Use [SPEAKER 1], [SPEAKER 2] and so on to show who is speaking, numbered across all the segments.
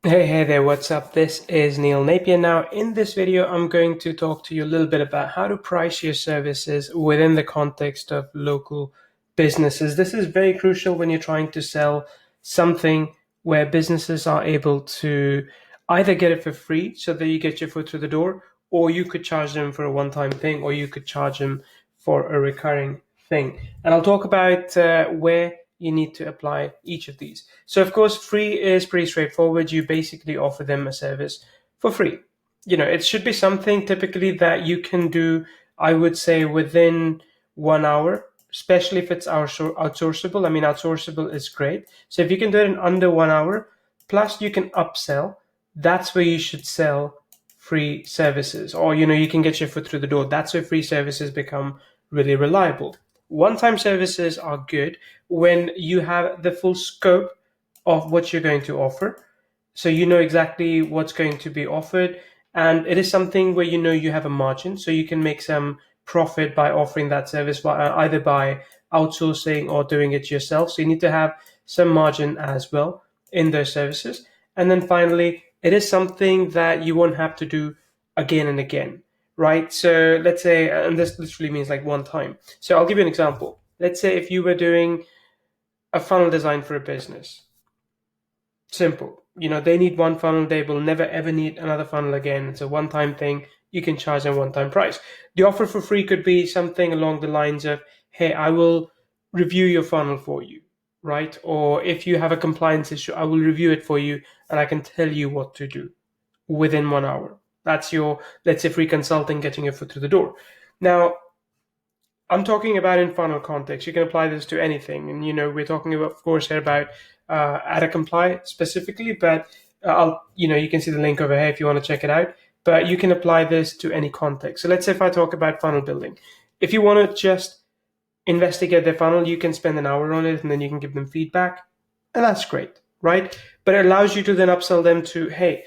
[SPEAKER 1] Hey there, what's up? This is Neil Napier. Now, in this video, I'm going to talk to you a little bit about how to price your services within the context of local businesses. This is very crucial when you're trying to sell something where businesses are able to either get it for free so that you get your foot through the door, or you could charge them for a one-time thing, or you could charge them for a recurring thing. And I'll talk about where you need to apply each of these. So, of course, free is pretty straightforward. You basically offer them a service for free. It should be something typically that you can do, I would say, within 1 hour, especially if it's outsourceable. I mean, outsourceable is great. So, if you can do it in under 1 hour, plus you can upsell, that's where you should sell free services. Or, you can get your foot through the door. That's where free services become really reliable. One-time services are good when you have the full scope of what you're going to offer. So you know exactly what's going to be offered. And it is something where you have a margin. So you can make some profit by offering that service either by outsourcing or doing it yourself. So you need to have some margin as well in those services. And then finally, it is something that you won't have to do again and again, right? So let's say, and this literally means like one time. So I'll give you an example. Let's say if you were doing a funnel design for a business. Simple. They need one funnel. They will never ever need another funnel again. It's a one-time thing. You can charge a one-time price. The offer for free could be something along the lines of, hey, I will review your funnel for you, right? Or if you have a compliance issue, I will review it for you and I can tell you what to do within 1 hour. That's your, let's say, free consulting, getting your foot through the door. Now, I'm talking about in funnel context. You can apply this to anything. And, we're talking about, of course, here about auto-comply specifically, but you can see the link over here if you want to check it out. But you can apply this to any context. So let's say if I talk about funnel building, if you want to just investigate their funnel, you can spend an hour on it and then you can give them feedback. And that's great, right? But it allows you to then upsell them to, hey,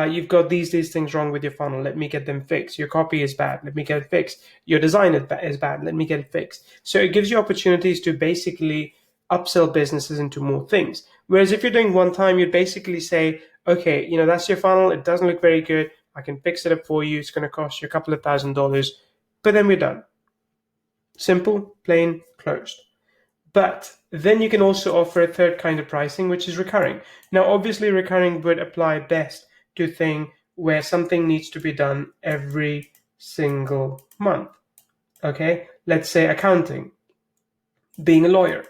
[SPEAKER 1] you've got these things wrong with your funnel. Let me get them fixed. Your copy is bad. Let me get it fixed. Your design is bad. Let me get it fixed. So it gives you opportunities to basically upsell businesses into more things. Whereas if you're doing one time, you'd basically say, okay, that's your funnel. It doesn't look very good. I can fix it up for you. It's going to cost you a couple of $1,000s, but then we're done. Simple, plain, closed. But then you can also offer a third kind of pricing, which is recurring. Now, obviously, recurring would apply best to a thing where something needs to be done every single month. Okay, let's say accounting, being a lawyer.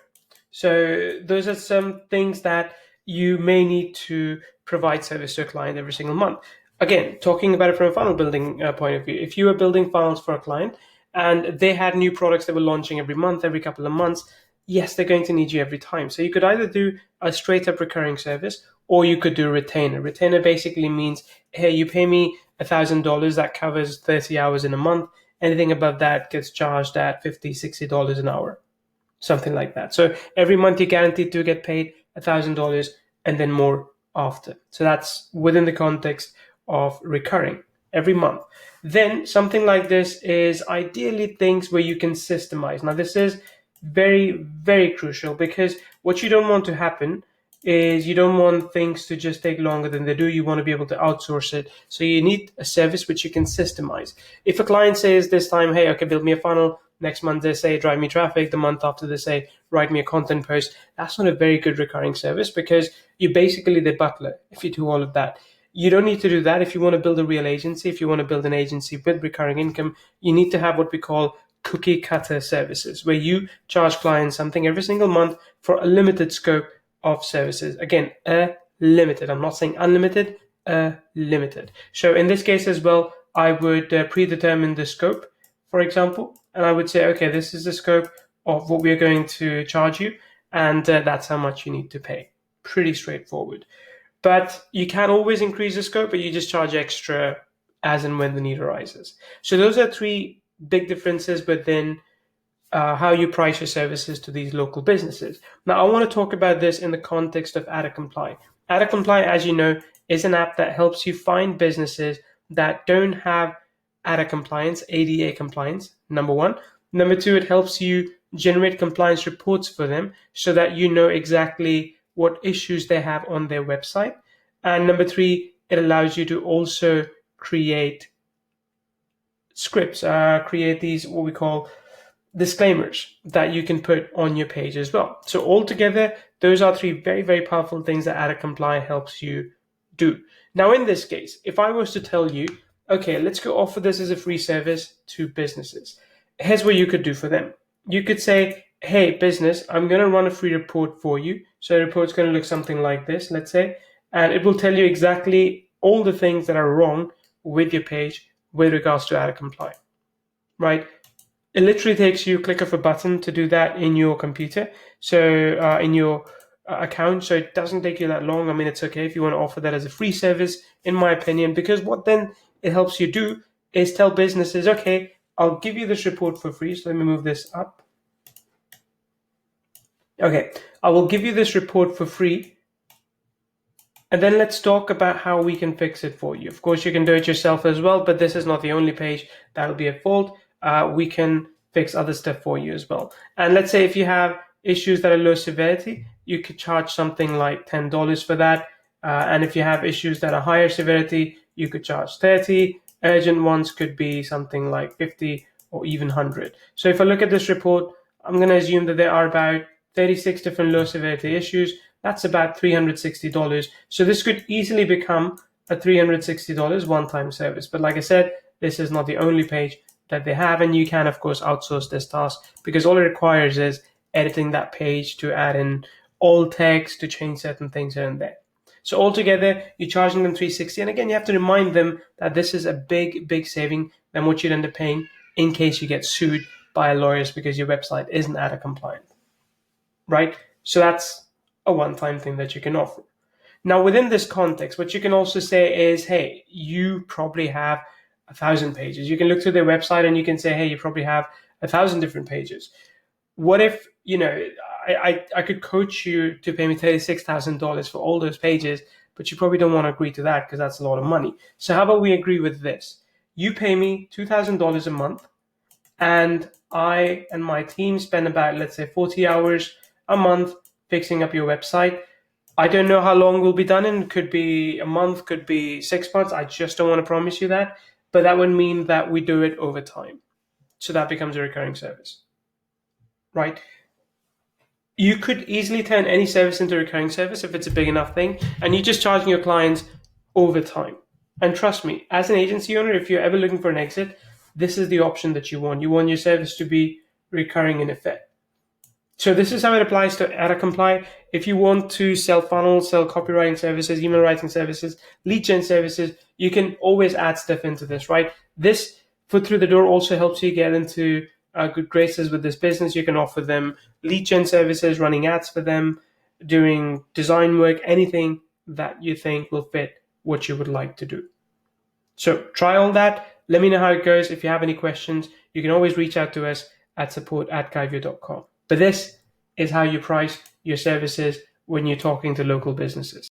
[SPEAKER 1] So those are some things that you may need to provide service to a client every single month. Again, talking about it from a funnel building point of view, if you were building funnels for a client and they had new products that were launching every month, every couple of months, yes, they're going to need you every time. So you could either do a straight up recurring service or you could do a retainer. Retainer basically means, hey, you pay me $1,000, that covers 30 hours in a month. Anything above that gets charged at $50, $60 an hour, something like that. So every month you're guaranteed to get paid $1,000 and then more after. So that's within the context of recurring every month. Then something like this is ideally things where you can systemize. Now, this is very, very crucial because what you don't want to happen is you don't want things to just take longer than they do. You want to be able to outsource it. So you need a service which you can systemize. If a client says this time, hey, okay, build me a funnel. Next month they say, drive me traffic. The month after they say, write me a content post. That's not a very good recurring service because you're basically the butler if you do all of that. You don't need to do that. If you want to build a real agency, if you want to build an agency with recurring income, you need to have what we call cookie cutter services, where you charge clients something every single month for a limited scope of services. Again, limited. I'm not saying unlimited, limited. So in this case as well, I would predetermine the scope, for example, and I would say, okay, this is the scope of what we're going to charge you, and that's how much you need to pay. Pretty straightforward. But you can always increase the scope, but you just charge extra as and when the need arises. So those are three big differences within how you price your services to these local businesses. Now, I want to talk about this in the context of auto-comply. Auto-comply, as you know, is an app that helps you find businesses that don't have auto-compliance, ADA compliance, number one. Number two, it helps you generate compliance reports for them so that you know exactly what issues they have on their website. And number 3, it allows you to also create scripts, create these what we call disclaimers that you can put on your page as well. So altogether, those are 3 very, very powerful things that auto-comply helps you do. Now, in this case, if I was to tell you, okay, let's go offer this as a free service to businesses, here's what you could do for them. You could say, hey, business, I'm going to run a free report for you. So the report's going to look something like this, let's say, and it will tell you exactly all the things that are wrong with your page with regards to auto-comply, right? It literally takes you a click of a button to do that in your computer, so in your account. So it doesn't take you that long. I mean, it's okay if you want to offer that as a free service, in my opinion, because what then it helps you do is tell businesses, okay, I'll give you this report for free. So let me move this up. Okay, I will give you this report for free. And then let's talk about how we can fix it for you. Of course, you can do it yourself as well, but this is not the only page that'll be at fault. We can fix other stuff for you as well. And let's say if you have issues that are low severity, you could charge something like $10 for that. And if you have issues that are higher severity, you could charge $30. Urgent ones could be something like $50 or even $100. So if I look at this report, I'm going to assume that there are about 36 different low severity issues. That's about $360. So this could easily become a $360 one-time service. But like I said, this is not the only page that they have, and you can, of course, outsource this task because all it requires is editing that page to add in all text, to change certain things here and there. So altogether, you're charging them $360. And again, you have to remind them that this is a big, big saving than what you'd end up paying in case you get sued by lawyers because your website isn't ADA compliant, right? So that's a one-time thing that you can offer. Now, within this context, what you can also say is, hey, you probably have 1,000 pages. You can look through their website and you can say, hey, you probably have 1,000 different pages. What if, I could coach you to pay me $36,000 for all those pages, but you probably don't want to agree to that because that's a lot of money. So how about we agree with this? You pay me $2,000 a month, and I and my team spend about, let's say, 40 hours a month fixing up your website. I don't know how long we'll be done in. Could be a month, could be 6 months. I just don't want to promise you that. But that would mean that we do it over time. So that becomes a recurring service, right? You could easily turn any service into a recurring service if it's a big enough thing, and you're just charging your clients over time. And trust me, as an agency owner, if you're ever looking for an exit, this is the option that you want. You want your service to be recurring in effect. So this is how it applies to auto-comply. If you want to sell funnels, sell copywriting services, email writing services, lead gen services, you can always add stuff into this, right? This foot through the door also helps you get into good graces with this business. You can offer them lead gen services, running ads for them, doing design work, anything that you think will fit what you would like to do. So try all that. Let me know how it goes. If you have any questions, you can always reach out to us at support@GrabVid.com. But this is how you price your services when you're talking to local businesses.